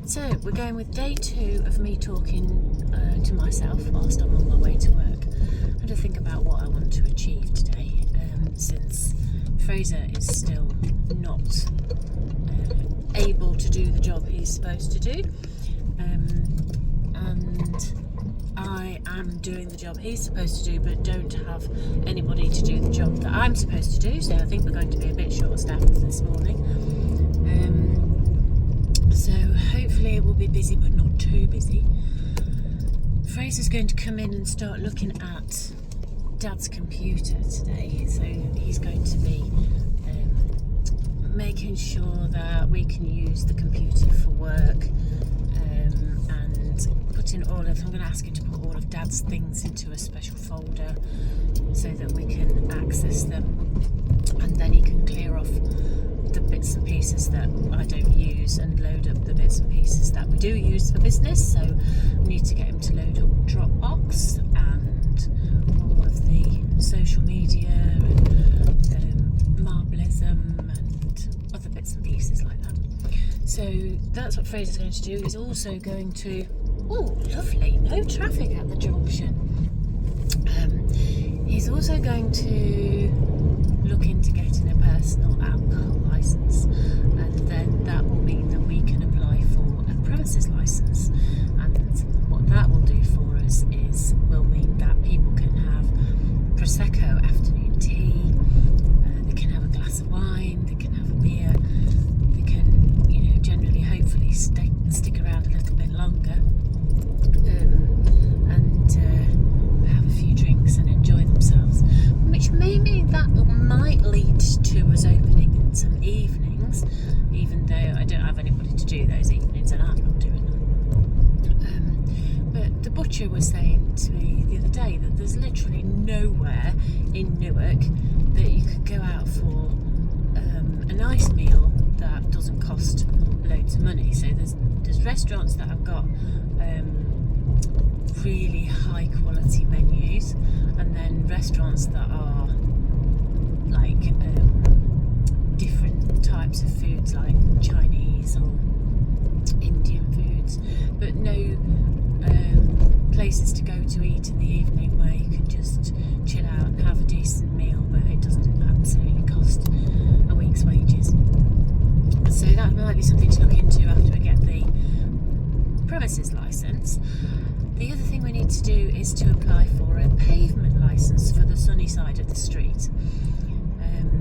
So we're going with day 2 of me talking to myself whilst I'm on my way to work, and to think about what I want to achieve today, since Fraser is still not able to do the job he's supposed to do, and I am doing the job he's supposed to do but don't have anybody to do the job that I'm supposed to do, so I think we're going to be a bit short-staffed this morning. So hopefully it will be busy but not too busy. Fraser's going to come in and start looking at Dad's computer today, so he's going to be making sure that we can use the computer for work, and putting I'm going to ask him to put all of Dad's things into a special folder so that we can access them, and then he can clear off the bits and pieces that I don't use and load up the bits and pieces that we do use for business. So we need to get him to load up Dropbox and all of the social media and Marblism and other bits and pieces like that. So that's what Fraser's going to do. He's also going to, oh lovely, no traffic at the junction. He's also going to look into getting a personal alcohol licence, and then that will mean that we can apply for a premises licence, and what that will do for us is will mean that people can have Prosecco afternoon tea, they can have a glass of wine, they can have a beer, they can, generally hopefully stick around a little bit longer, and have a few drinks and enjoy themselves, which may mean that might lead to us opening some evenings, even though I don't have anybody to do those evenings and I'm not doing them. But the butcher was saying to me the other day that there's literally nowhere in Newark that you could go out for a nice meal that doesn't cost loads of money. So there's restaurants that have got really high quality menus, and then restaurants that are like different types of foods like Chinese or Indian foods, but no places to go to eat in the evening where you can just chill out and have a decent meal but it doesn't absolutely cost a week's wages. So that might be something to look into after we get the premises licence. The other thing we need to do is to apply for a pavement licence for the sunny side of the street.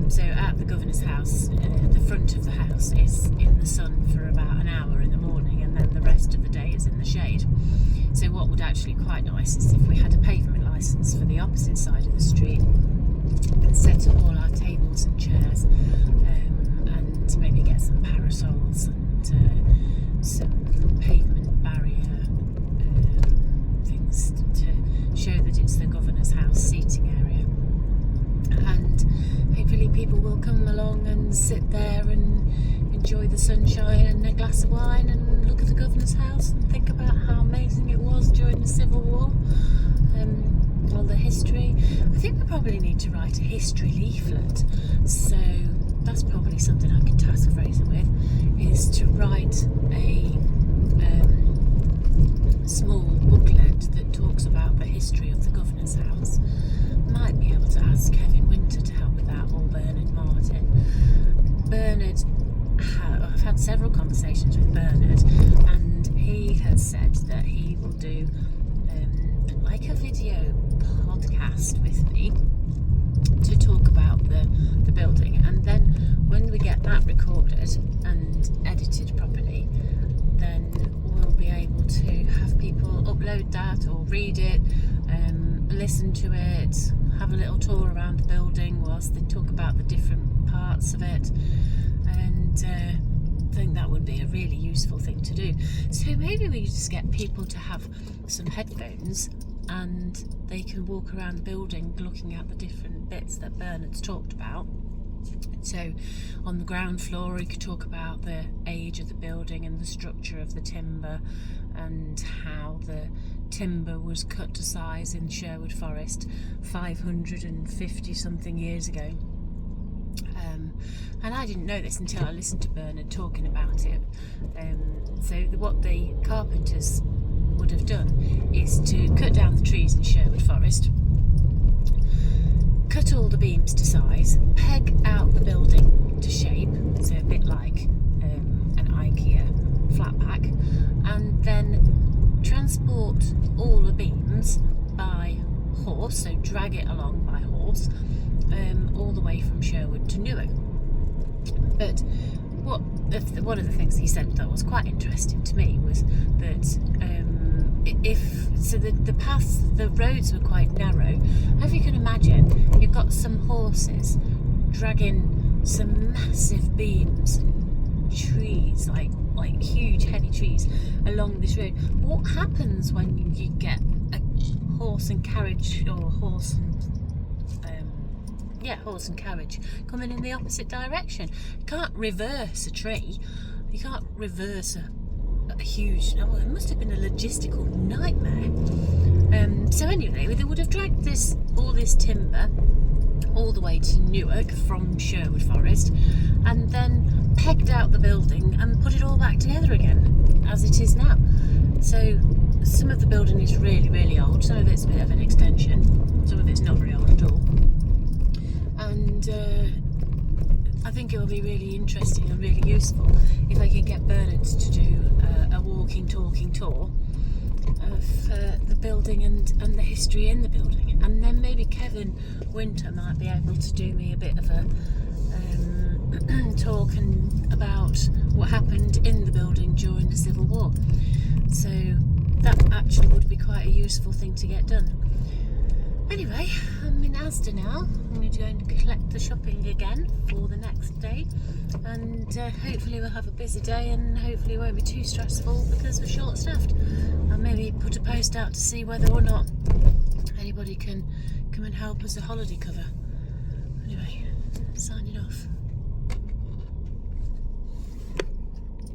So at the Governor's house, the front of the house is in the sun for about an hour in the morning, and then the rest of the day is in the shade. So what would actually be quite nice is if we had a pavement licence for the opposite side of the street and set up all our tables and chairs, and maybe get some parasols and some pavement barrier things to show that it's the Governor's house seating area, and hopefully people will come along and sit there and enjoy the sunshine and a glass of wine and look at the Governor's house and think about how amazing it was during the Civil War, all the history. I think we probably need to write a history leaflet, so that's probably something I can task Fraser with, is to write a small booklet that talks about the history of the Governor's house. Might be able to ask Kevin Winter to help with that, or Bernard Martin. Bernard, I've had several conversations with Bernard, and he has said that he will do like a video podcast with me to talk about the building, and then when we get that recorded and edited properly, then we'll be able to have people upload that or read it, listen to it, have a little tour around the building whilst they talk about the different parts of it, and I think that would be a really useful thing to do. So maybe we just get people to have some headphones and they can walk around the building looking at the different bits that Bernard's talked about. So on the ground floor we could talk about the age of the building and the structure of the timber, and how the timber was cut to size in Sherwood Forest 550 something years ago. And I didn't know this until I listened to Bernard talking about it. So what the carpenters would have done is to cut down the trees in Sherwood Forest, cut all the beams to size, peg out the building to shape, so a bit like an IKEA flat pack, and then transport all the beams by horse, so drag it along by horse, all the way from Sherwood to Newark. But one of the things he said that was quite interesting to me was that the paths, the roads were quite narrow. If you can imagine, you've got some horses dragging some massive beams and trees, like huge heavy trees along this road. What happens when you get a horse and carriage, or horse and carriage coming in the opposite direction? You can't reverse a tree. You can't reverse a huge... it must have been a logistical nightmare. So anyway, they would have dragged all this timber all the way to Newark from Sherwood Forest, and then pegged out the building and put it all back together again as it is now. So some of the building is really, really old. Some of it's a bit of an extension. Some of it's not very old at all. And I think it will be really interesting and really useful if I can get Bernard to do a walking, talking tour of the building and the history in the building. And then maybe Kevin Winter might be able to do me a bit of a talk about what happened in the building during the Civil War. So that actually would be quite a useful thing to get done. Anyway, I'm in Asda now. I'm going to go and collect the shopping again for the next day, and hopefully we'll have a busy day, and hopefully it won't be too stressful because we're short-staffed. I'll maybe put a post out to see whether or not anybody can come and help as a holiday cover. Anyway, signing off.